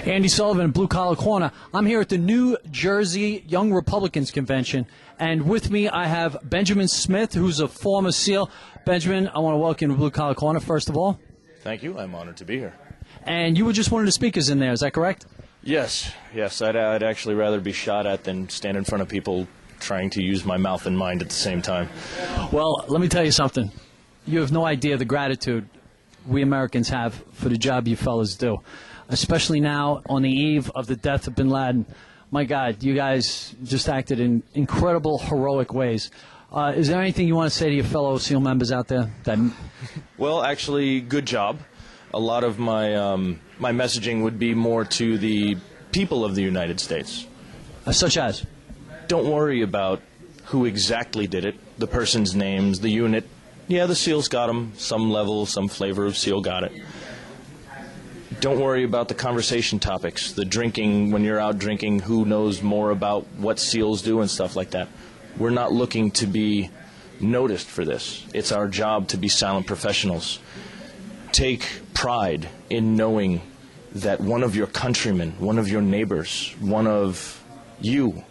Andy Sullivan, Blue Collar Corner. I'm here at the New Jersey Young Republicans Convention, and with me I have Benjamin Smith, who's a former SEAL. Benjamin, I want to welcome you to Blue Collar Corner, first of all. Thank you. I'm honored to be here. And you were just one of the speakers in there, is that correct? Yes. I'd actually rather be shot at than stand in front of people trying to use my mouth and mind at the same time. Well, let me tell you something. You have no idea the gratitude we Americans have for the job you fellas do, especially now on the eve of the death of bin Laden. My God, you guys just acted in incredible, heroic ways. Is there anything you want to say to your fellow SEAL members out there? Well, actually, good job. A lot of my my messaging would be more to the people of the United States. Such as? Don't worry about who exactly did it, the person's names, the unit. Yeah, the SEALs got them. Some level, some flavor of SEAL got it. Don't worry about the conversation topics, the drinking, when you're out drinking, who knows more about what SEALs do and stuff like that. We're not looking to be noticed for this. It's our job to be silent professionals. Take pride in knowing that one of your countrymen, one of your neighbors, one of you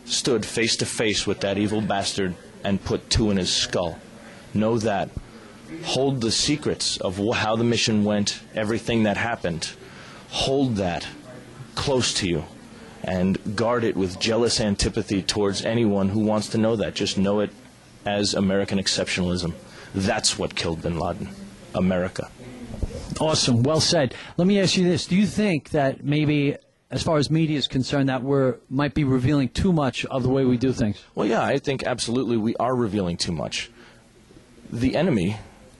stood face to face with that evil bastard and put two in his skull. Know that. Hold the secrets of how the mission went, everything that happened. Hold that close to you and guard it with jealous antipathy towards anyone who wants to know that. Just know it as American exceptionalism. That's what killed bin Laden. America. Awesome. Well said. Let me ask you this. Do you think that maybe, as far as media is concerned, that we might be revealing too much of the way we do things? Well, yeah, I think absolutely we are revealing too much. The enemy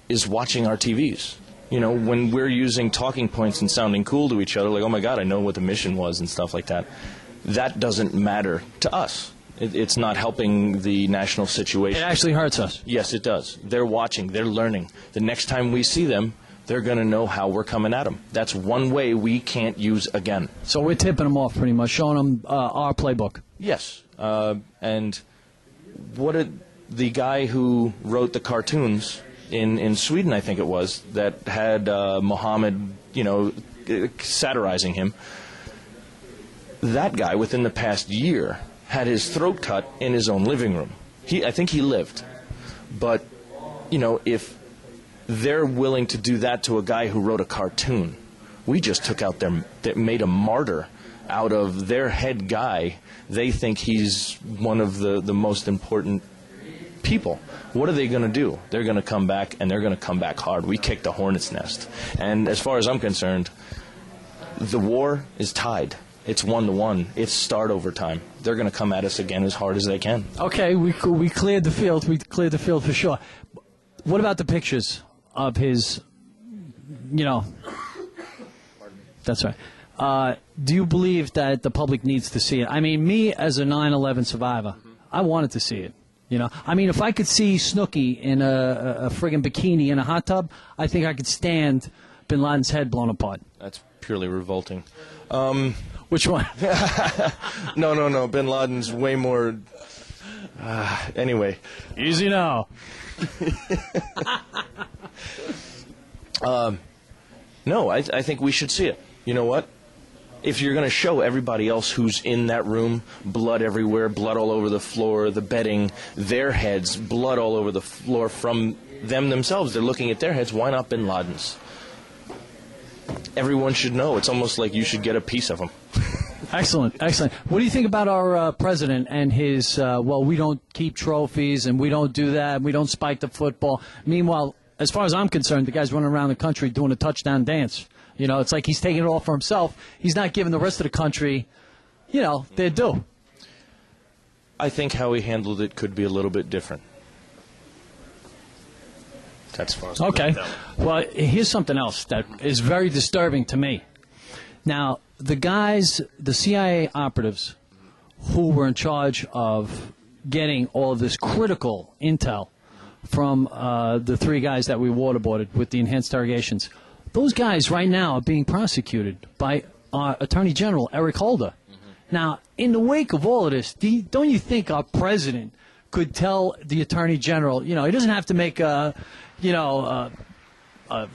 is watching our TVs. You know, when we're using talking points and sounding cool to each other, like, oh my God, I know what the mission was and stuff like that, that doesn't matter to us. It's not helping the national situation. It actually hurts us. Yes, it does. They're watching. They're learning. The next time we see them, they're going to know how we're coming at them. That's one way we can't use again. So we're tipping them off pretty much, showing them our playbook. Yes. And what did the guy who wrote the cartoons in Sweden, I think it was, that had Muhammad, satirizing him, that guy within the past year had his throat cut in his own living room. I think he lived. But, if they're willing to do that to a guy who wrote a cartoon, we just took out made a martyr out of their head guy. They think he's one of the most important people. What are they going to do? They're going to come back, and they're going to come back hard. We kicked the hornet's nest. And as far as I'm concerned, the war is tied. It's 1-1. It's start overtime. They're going to come at us again as hard as they can. Okay, we cleared the field. We cleared the field for sure. What about the pictures of his, That's right. Do you believe that the public needs to see it? I mean, me as a 9/11 survivor, I wanted to see it. I mean, if I could see Snooki in a friggin' bikini in a hot tub, I think I could stand bin Laden's head blown apart. That's purely revolting. Which one? No. Bin Laden's way more... anyway. Easy now. No, I think we should see it. You know what? If you're going to show everybody else who's in that room, blood everywhere, blood all over the floor, the bedding, their heads, blood all over the floor from them themselves, they're looking at their heads, why not bin Laden's? Everyone should know. It's almost like you should get a piece of them. Excellent. What do you think about our president and his, we don't keep trophies and we don't do that, we don't spike the football. Meanwhile, as far as I'm concerned, the guy's running around the country doing a touchdown dance. It's like he's taking it all for himself. He's not giving the rest of the country, their due. I think how he handled it could be a little bit different. That's far. Okay. Well, here's something else that is very disturbing to me. Now, the CIA operatives who were in charge of getting all of this critical intel from the three guys that we waterboarded with the enhanced interrogations, those guys right now are being prosecuted by Attorney General Eric Holder. Now, in the wake of all of this, don't you think our president could tell the Attorney General, he doesn't have to make a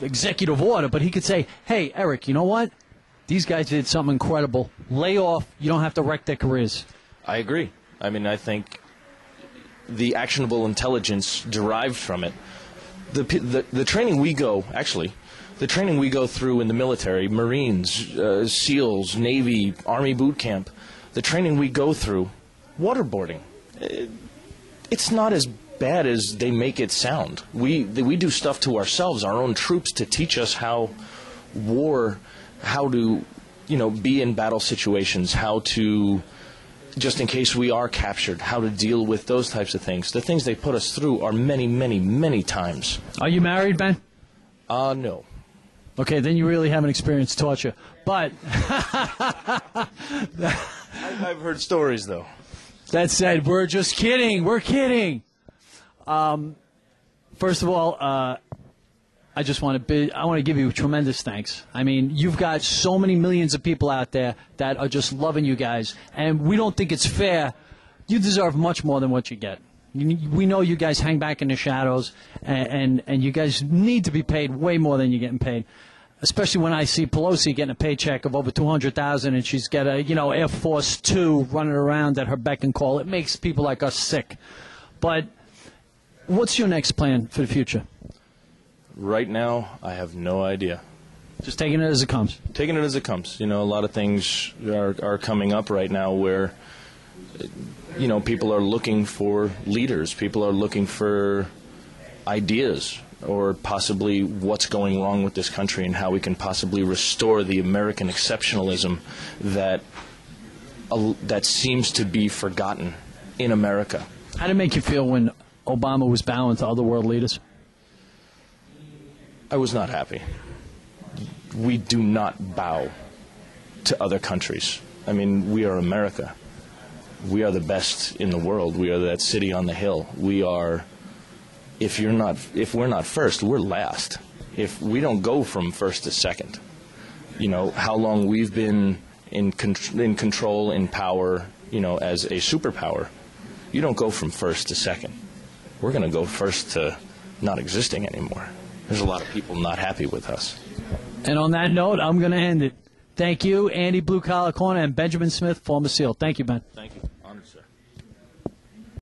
executive order, but he could say, hey, Eric, you know what? These guys did something incredible. Lay off. You don't have to wreck their careers. I agree. I mean, I think the actionable intelligence derived from it, the training we go, actually, the training we go through in the military, Marines, SEALs, Navy, Army boot camp, the training we go through, waterboarding, it's not as bad as they make it sound. We do stuff to ourselves, our own troops, to teach us how to, be in battle situations, how to, just in case we are captured, how to deal with those types of things. The things they put us through are many, many, many times. Are you married, Ben? No. Okay, then you really haven't experienced torture. But I've heard stories, though. That said, we're just kidding. We're kidding. First of all, I want to give you tremendous thanks. I mean, you've got so many millions of people out there that are just loving you guys, and we don't think it's fair. You deserve much more than what you get. We know you guys hang back in the shadows, and you guys need to be paid way more than you're getting paid. Especially when I see Pelosi getting a paycheck of over $200,000, and she's got a Air Force 2 running around at her beck and call. It makes people like us sick. But what's your next plan for the future? Right now, I have no idea. Just taking it as it comes. Taking it as it comes. A lot of things are coming up right now where, people are looking for leaders. People are looking for ideas, or possibly what's going wrong with this country and how we can possibly restore the American exceptionalism that seems to be forgotten in America. How did it make you feel when Obama was bowing to other world leaders? I was not happy. We do not bow to other countries. I mean, we are America. We are the best in the world. We are that city on the hill. We are, if we're not first, we're last. If we don't go from first to second, how long we've been in control, in power, as a superpower, you don't go from first to second. We're going to go first to not existing anymore. There's a lot of people not happy with us. And on that note, I'm going to end it. Thank you, Andy Blue Collar Corner, and Benjamin Smith, former SEAL. Thank you, Ben. Thank you.